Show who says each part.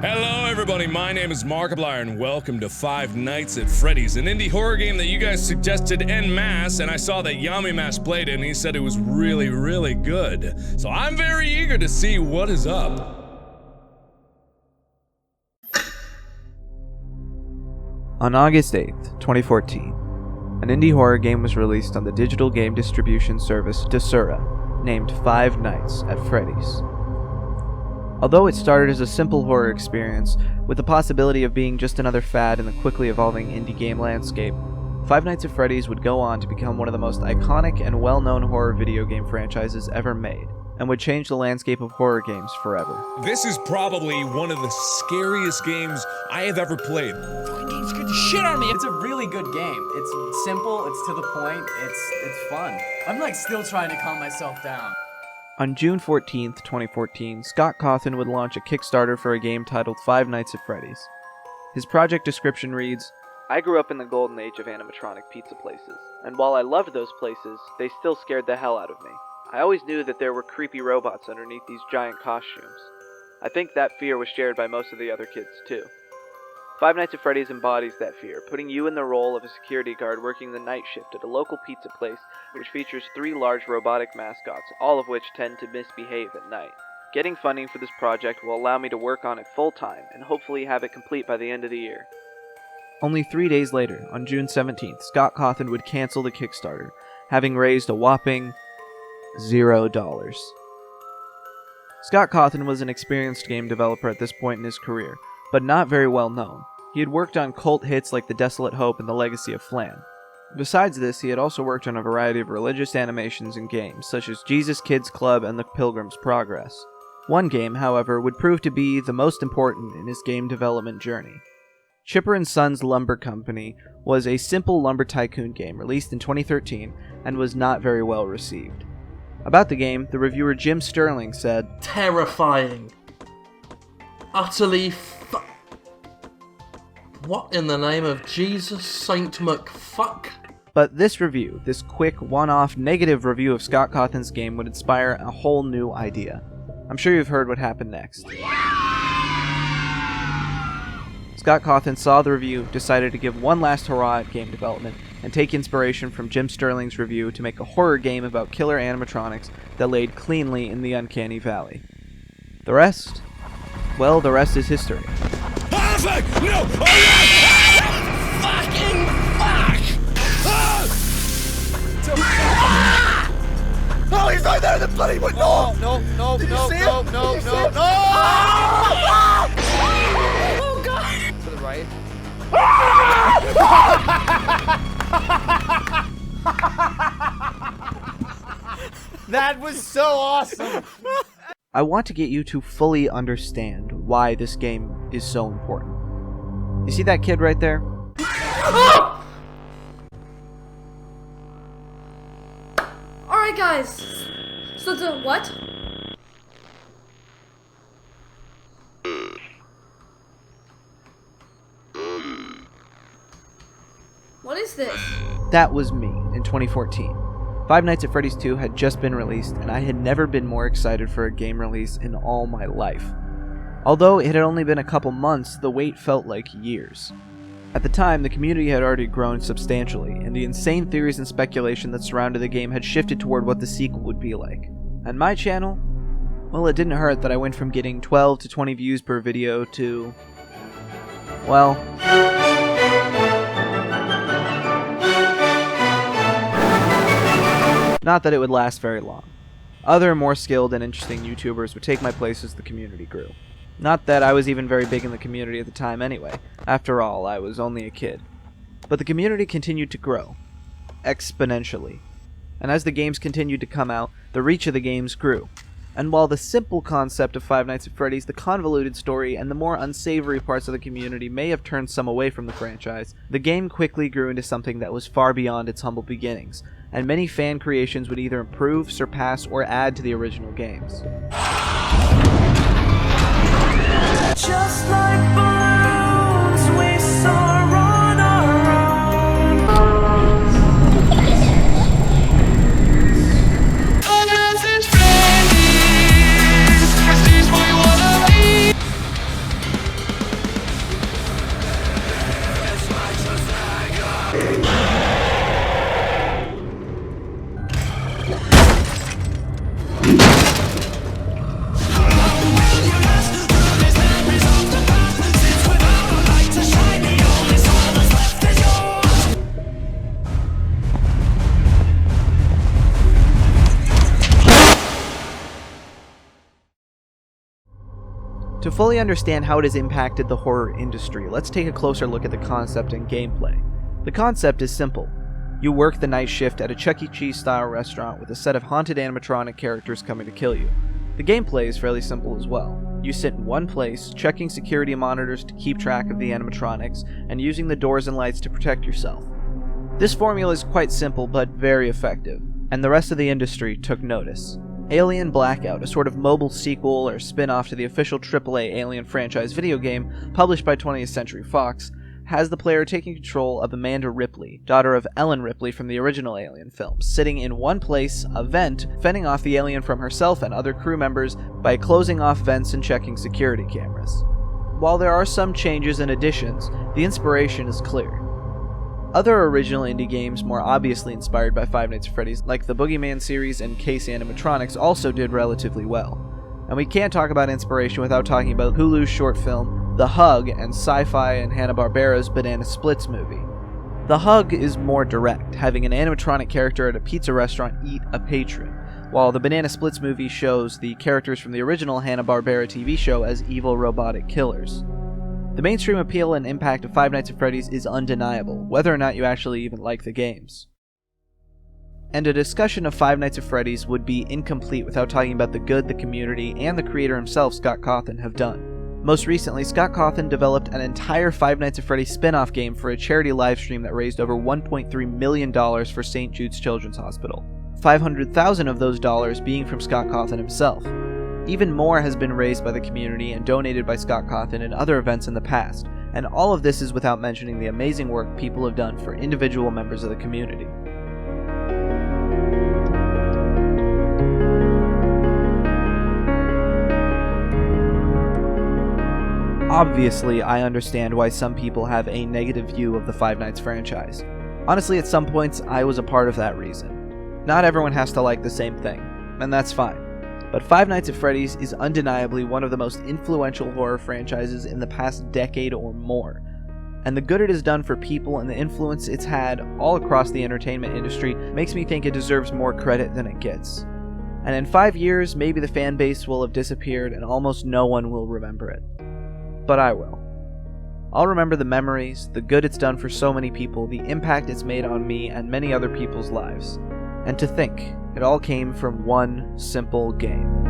Speaker 1: Hello everybody, my name is Markiplier and welcome to Five Nights at Freddy's, an indie horror game that you guys suggested en masse, and I saw that Yamimash played it and he said it was really, really good. So I'm very eager to see what is up.
Speaker 2: On August 8th, 2014, an indie horror game was released on the digital game distribution service Desura, named Five Nights at Freddy's. Although it started as a simple horror experience, with the possibility of being just another fad in the quickly evolving indie game landscape, Five Nights at Freddy's would go on to become one of the most iconic and well-known horror video game franchises ever made, and would change the landscape of horror games forever.
Speaker 1: This is probably one of the scariest games I have ever played.
Speaker 3: Fucking game scared the shit out of me. It's a really good game. It's simple, it's to the point, it's fun. I'm like still trying to calm myself down.
Speaker 2: On June 14th, 2014, Scott Cawthon would launch a Kickstarter for a game titled Five Nights at Freddy's. His project description reads, "I grew up in the golden age of animatronic pizza places, and while I loved those places, they still scared the hell out of me. I always knew that there were creepy robots underneath these giant costumes. I think that fear was shared by most of the other kids too. Five Nights at Freddy's embodies that fear, putting you in the role of a security guard working the night shift at a local pizza place which features 3 large robotic mascots, all of which tend to misbehave at night. Getting funding for this project will allow me to work on it full-time and hopefully have it complete by the end of the year." Only 3 days later, on June 17th, Scott Cawthon would cancel the Kickstarter, having raised a whopping $0. Scott Cawthon was an experienced game developer at this point in his career, but not very well known. He had worked on cult hits like The Desolate Hope and The Legacy of Flan. Besides this, he had also worked on a variety of religious animations and games, such as Jesus Kids Club and The Pilgrim's Progress. One game, however, would prove to be the most important in his game development journey. Chipper & Sons Lumber Company was a simple lumber tycoon game released in 2013 and was not very well received. About the game, the reviewer Jim Sterling said,
Speaker 4: "Terrifying. Utterly What in the name of Jesus Saint McFuck?"
Speaker 2: But this review, this quick, one-off, negative review of Scott Cawthon's game would inspire a whole new idea. I'm sure you've heard what happened next. Scott Cawthon saw the review, decided to give one last hurrah at game development, and take inspiration from Jim Sterling's review to make a horror game about killer animatronics that laid cleanly in the uncanny valley. The rest? Well, the rest is history.
Speaker 1: No!
Speaker 3: Fucking fuck!
Speaker 5: Oh, he's right there in the bloody window!
Speaker 3: No!
Speaker 5: Oh
Speaker 3: God! To the right. That was so awesome!
Speaker 2: I want to get you to fully understand why this game is so important. You see that kid right there?
Speaker 6: Alright guys, so the what? What is this?
Speaker 2: That was me in 2014. Five Nights at Freddy's 2 had just been released, and I had never been more excited for a game release in all my life. Although it had only been a couple months, the wait felt like years. At the time, the community had already grown substantially, and the insane theories and speculation that surrounded the game had shifted toward what the sequel would be like. And my channel? Well, it didn't hurt that I went from getting 12 to 20 views per video to... well... not that it would last very long. Other, more skilled and interesting YouTubers would take my place as the community grew. Not that I was even very big in the community at the time anyway. After all, I was only a kid. But the community continued to grow. Exponentially. And as the games continued to come out, the reach of the games grew. And while the simple concept of Five Nights at Freddy's, the convoluted story, and the more unsavory parts of the community may have turned some away from the franchise, the game quickly grew into something that was far beyond its humble beginnings, and many fan creations would either improve, surpass, or add to the original games.
Speaker 7: Just like balloons we soar on our own.
Speaker 2: To fully understand how it has impacted the horror industry, let's take a closer look at the concept and gameplay. The concept is simple. You work the night shift at a Chuck E. Cheese style restaurant with a set of haunted animatronic characters coming to kill you. The gameplay is fairly simple as well. You sit in one place, checking security monitors to keep track of the animatronics, and using the doors and lights to protect yourself. This formula is quite simple but very effective, and the rest of the industry took notice. Alien Blackout, a sort of mobile sequel or spin-off to the official AAA Alien franchise video game published by 20th Century Fox, has the player taking control of Amanda Ripley, daughter of Ellen Ripley from the original Alien films, sitting in one place, a vent, fending off the alien from herself and other crew members by closing off vents and checking security cameras. While there are some changes and additions, the inspiration is clear. Other original indie games more obviously inspired by Five Nights at Freddy's, like the Boogeyman series and Case Animatronics, also did relatively well. And we can't talk about inspiration without talking about Hulu's short film, The Hug, and SyFy and Hanna-Barbera's Banana Splits movie. The Hug is more direct, having an animatronic character at a pizza restaurant eat a patron, while the Banana Splits movie shows the characters from the original Hanna-Barbera TV show as evil robotic killers. The mainstream appeal and impact of Five Nights at Freddy's is undeniable, whether or not you actually even like the games. And a discussion of Five Nights at Freddy's would be incomplete without talking about the good the community and the creator himself, Scott Cawthon, have done. Most recently, Scott Cawthon developed an entire Five Nights at Freddy's spin-off game for a charity livestream that raised over $1.3 million for St. Jude's Children's Hospital, $500,000 of those dollars being from Scott Cawthon himself. Even more has been raised by the community and donated by Scott Cawthon in other events in the past, and all of this is without mentioning the amazing work people have done for individual members of the community. Obviously, I understand why some people have a negative view of the Five Nights franchise. Honestly, at some points, I was a part of that reason. Not everyone has to like the same thing, and that's fine. But Five Nights at Freddy's is undeniably one of the most influential horror franchises in the past decade or more. And the good it has done for people and the influence it's had all across the entertainment industry makes me think it deserves more credit than it gets. And in 5 years, maybe the fan base will have disappeared and almost no one will remember it. But I will. I'll remember the memories, the good it's done for so many people, the impact it's made on me and many other people's lives. And to think, it all came from one simple game.